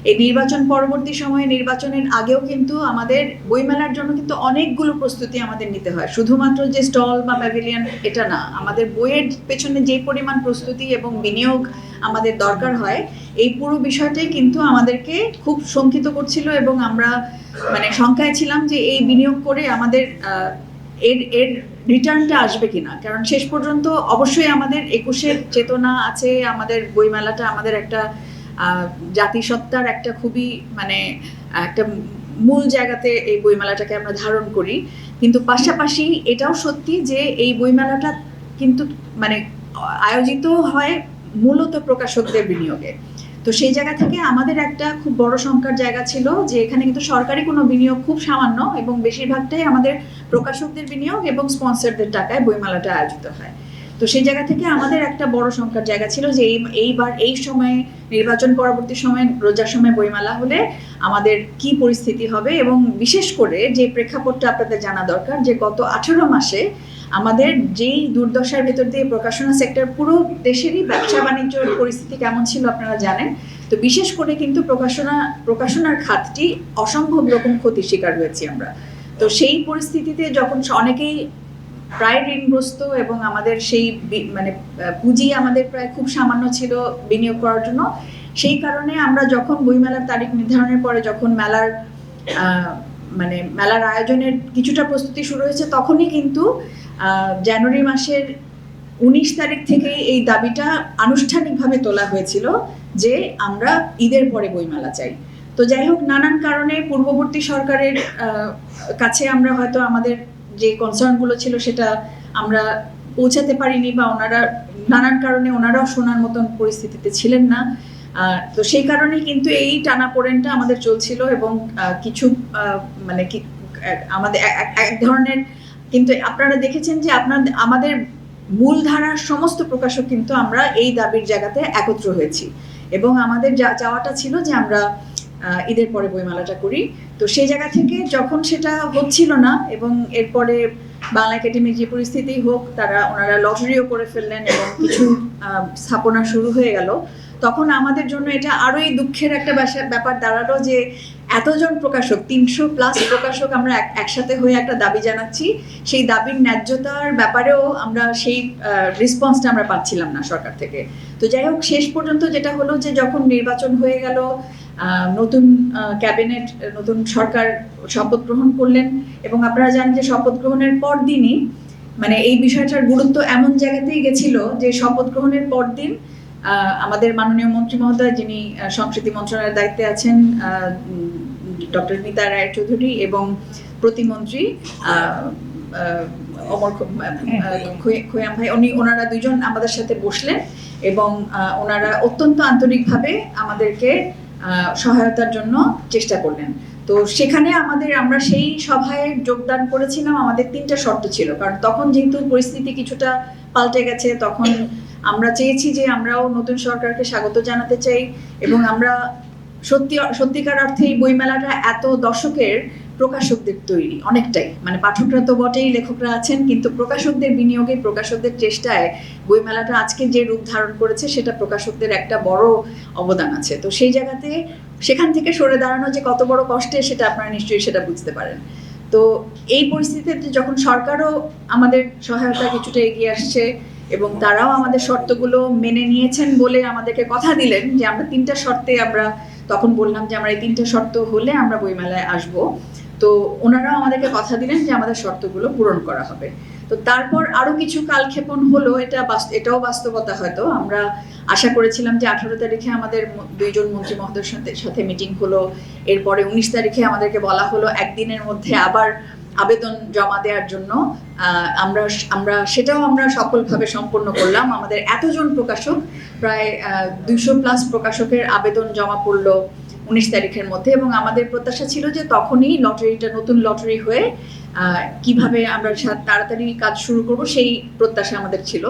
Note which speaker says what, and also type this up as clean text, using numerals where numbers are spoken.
Speaker 1: এই নির্বাচন পরবর্তী সময়ে নির্বাচনের আগেও কিন্তু আমাদের বইমেলার জন্য কিন্তু অনেকগুলো প্রস্তুতি আমাদের নিতে হয়। শুধুমাত্র যে স্টল বা প্যাভিলিয়ন এটা না, আমাদের বইয়ের পেছনে যে পরিমাণ প্রস্তুতি এবং বিনিয়োগ আমাদের দরকার হয়, এই পুরো বিষয়টাই কিন্তু আমাদেরকে খুব শঙ্কিত করছিল এবং আমরা মানে শঙ্কায় ছিলাম যে এই বিনিয়োগ করে আমাদের এর এর রিটার্নটা আসবে কিনা। কারণ শেষ পর্যন্ত অবশ্যই আমাদের ২১-এর চেতনা আছে, আমাদের বইমেলাটা আমাদের একটা জাতিসত্তার একটা খুবই মানে একটা মূল জায়গাতে এই বইমেলাটাকে আমরা ধারণ করি। কিন্তু পাশাপাশি এটাও সত্যি যে এই বইমেলাটা কিন্তু মানে আয়োজিত হয় মূলত প্রকাশকদের বিনিয়োগে। তো সেই জায়গা থেকে আমাদের একটা খুব বড় সংখ্যার জায়গা ছিল যে এখানে কিন্তু সরকারি কোনো বিনিয়োগ খুব সামান্য এবং বেশিরভাগটাই আমাদের প্রকাশকদের বিনিয়োগ এবং স্পন্সরদের টাকায় বইমেলাটা আয়োজিত হয়। তো সেই জায়গা থেকে আমাদের একটা বড় সংখ্যার জায়গা ছিল যে এইবার এই সময়ে নির্বাচন পরবর্তী সময়ে রোজার সময় বইমেলা হলে আমাদের কি পরিস্থিতি হবে, এবং বিশেষ করে যে প্রেক্ষাপটটা আপনাদের জানা দরকার যে গত 18 মাসে আমাদের যেই দুর্দশার ভেতর দিয়ে প্রকাশনা সেক্টর, পুরো দেশেরই ব্যবসা বাণিজ্যের পরিস্থিতি কেমন ছিল আপনারা জানেন। তো বিশেষ করে কিন্তু প্রকাশনার খাতটি অসম্ভব রকম ক্ষতির শিকার হয়েছি আমরা। তো সেই পরিস্থিতিতে যখন অনেকেই প্রায় ঋণগ্রস্ত এবং আমাদের সেই মানে পুঁজি আমাদের প্রায় খুব সামান্য ছিল বিনিয়োগ করার জন্য, সেই কারণে আমরা যখন বইমেলার তারিখ নির্ধারণের পরে যখন মেলার আয়োজনের কিছুটা প্রস্তুতি শুরু হয়েছে, তখনই কিন্তু জানুয়ারি মাসের 19 তারিখ থেকে এই দাবিটা আনুষ্ঠানিকভাবে তোলা হয়েছিল যে আমরা ঈদের পরে বইমেলা চাই। তো যাই হোক, নানান কারণে পূর্ববর্তী সরকারের কাছে আমরা হয়তো আমাদের যে কনসার্নগুলো ছিল সেটা আমরা পৌঁছাতে পারিনি, বা ওনারা নানান কারণে ওনারাও শোনার মতন পরিস্থিতিতে ছিলেন না। তো সেই কারণে কিন্তু এই টানাপোড়েনটা আমাদের চলছিল এবং কিছু মানে কি আমাদের এক ধরনের, কিন্তু আপনারা দেখেছেন যে আমাদের মূলধারার সমস্ত প্রকাশক কিন্তু আমরা এই দাবির জায়গাতে একত্র হয়েছি এবং আমাদের চাওয়াটা ছিল যে আমরা ঈদের পরে বইমেলাটা করি। তো সেই জায়গা থেকে যখন সেটা হচ্ছিল না এবং এরপরে বাংলা একাডেমির যে পরিস্থিতি হোক, ওনারা লটারিও করে ফেললেন এবং কিছু স্থাপনা শুরু হয়ে গেল, তখন আমাদের জন্য এটা আরোই দুঃখের একটা ব্যাপার দাঁড়ালো যে এতজন প্রকাশক, 300+ প্রকাশক আমরা একসাথে হয়ে একটা দাবি জানাচ্ছি, সেই দাবির ন্যায্যতার ব্যাপারেও আমরা সেই রেসপন্সটা আমরা পাচ্ছিলাম না সরকার থেকে। তো যাই হোক, শেষ পর্যন্ত যেটা হলো যে যখন নির্বাচন হয়ে গেল, নতুন ক্যাবিনেট, নতুন সরকার শপথ গ্রহণ করলেন এবং আপনারা জানেন যে শপথ গ্রহণের পর দিনই মানে এই বিষয়টার গুরুত্ব এমন জায়গাতেই গেছিল যে শপথ গ্রহণের পর দিন আমাদের মাননীয় মন্ত্রী মহোদয়, যিনি সংস্কৃতি মন্ত্রণালয়ের দায়িত্বে আছেন, ডক্টর মিতা রায়চৌধুরী, এবং প্রতিমন্ত্রী অমর খৈয়াম ভাই, ওনারা দুইজন আমাদের সাথে বসলেন এবং ওনারা অত্যন্ত আন্তরিকভাবে আমাদেরকে সহায়তার জন্য চেষ্টা করলেন। তো সেখানে আমরা সেই সভায় যোগদান করেছিলাম। আমাদের 3টা শর্ত ছিল, কারণ তখন যেহেতু পরিস্থিতি কিছুটা পাল্টে গেছে, তখন আমরা চেয়েছি যে আমরাও নতুন সরকারকে স্বাগত জানাতে চাই এবং আমরা সত্যিকার অর্থে এই বইমেলাটা এত দশকের প্রকাশকদের তৈরি, অনেকটাই মানে পাঠকরা তো বটেই, লেখকরা আছেন, কিন্তু প্রকাশকদের বিনিয়োগে, প্রকাশকদের চেষ্টায় বইমেলাটা আজকে যে রূপ ধারণ করেছে সেটা প্রকাশকদের একটা বড় অবদান আছে। তো সেই জায়গাতে সেখান থেকে সরে দাঁড়ানো যে কত বড় কষ্টে, সেটা আপনারা নিশ্চয়ই সেটা বুঝতে পারেন। তো এই পরিস্থিতিতে যখন সরকারও আমাদের সহায়তা কিছুটা এগিয়ে আসছে এবং তারাও আমাদের শর্তগুলো মেনে নিয়েছেন বলে আমাদেরকে কথা দিলেন যে আমরা 3টা শর্তে, আমরা তখন বললাম যে আমরা এই 3টা শর্ত হলে আমরা বইমেলায় আসব। তো ওনারাও আমাদেরকে কথা দিলেন যে আমাদের শর্তগুলো পূরণ করা হবে। তো তারপর আরো কিছু কালক্ষেপণ হলো, এটাও বাস্তবতা। হয়তো আমরা আশা করেছিলাম যে 18 তারিখে আমাদের 2জন মন্ত্রী মহোদয়ের সাথে মিটিং হলো, এরপরে 19 তারিখে আমাদেরকে বলা হলো একদিনের মধ্যে আবার আবেদন জমা দেওয়ার জন্য। আমরা সেটাও আমরা সফলভাবে সম্পন্ন করলাম। আমাদের এতজন প্রকাশক, প্রায় 200+ প্রকাশকের আবেদন জমা পড়লো 19 তারিখের মধ্যে, এবং আমাদের প্রত্যাশা ছিল যে তখনই নতুন লটারি হয়ে কিভাবে আমরা তাড়াতাড়ি কাজ শুরু করব, সেই প্রত্যাশা আমাদের ছিল।